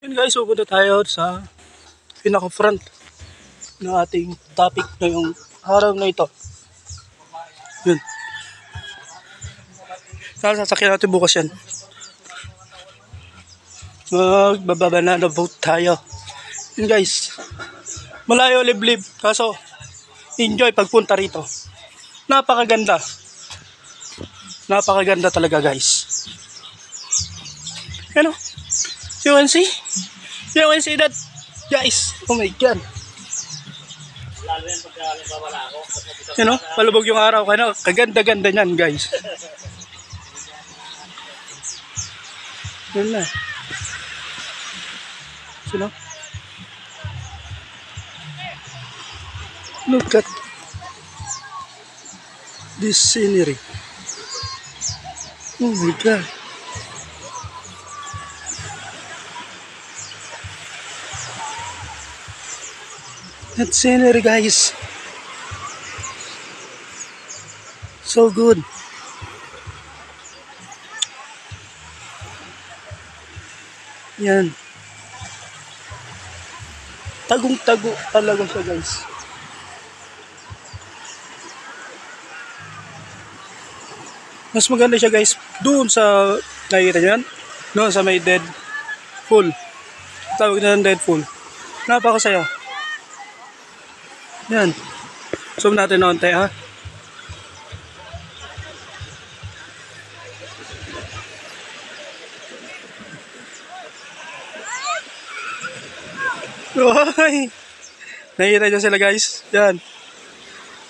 Yun guys, pupunta tayo sa pinaka-front ng ating topic na yung araw na ito. Yun. Sasakyan natin bukas yan. Magbabanana boat tayo. Yun guys. Malayo liblib. Kaso, enjoy pagpunta rito. Napakaganda. Napakaganda talaga guys. Ano? You can see? You can see that? Guys, oh my God. You know, palubog yung araw. Kaganda-ganda niyan guys. Yun na. You know? Look at this scenery. Oh my God. That scenery guys. So good. Yan. Tagong-tago talaga siya guys. Mas maganda siya guys. Doon sa, nakikita nyo yan? Doon sa may dead pool. Tawag na ng dead pool. Napakasaya. Yan. Zoom natin na onte ha. Ay! Nakikita nyo sila guys. Yan.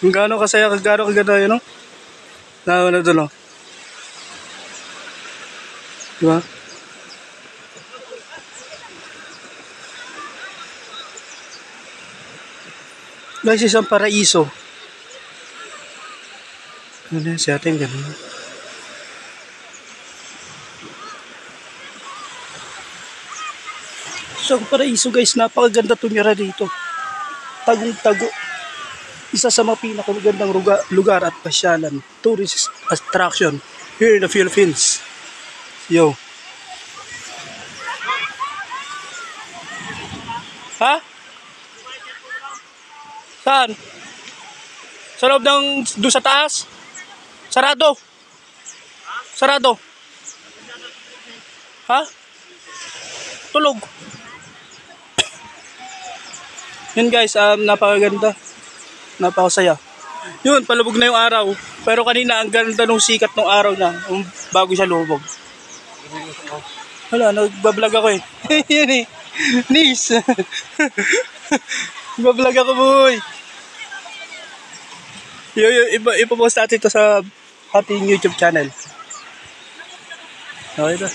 Kung gaano kasaya, kung gaano kaganda yun, no? Nawa na doon, no? Diba? Guys, isang paraiso. Ano yan si ating ganun? Isang paraiso guys, napakaganda tumira dito. Tagong-tago. Isa sa mga pinakamagandang lugar at pasyalan, tourist attraction here in the Philippines. Yo. Ha? Saan? Sa loob ng doon sa taas? Sarado. Sarado. Ha? Tulog. Yun guys, napakaganda. Napakasaya. Yun, palubog na yung araw. Pero kanina ang ganda nung sikat ng araw na bago siya lumubog. Wala, nagbablog ako eh. Yan eh. Nis. Nagbablog ako boy. Ipopost natin ito sa ating YouTube channel. Okay ito.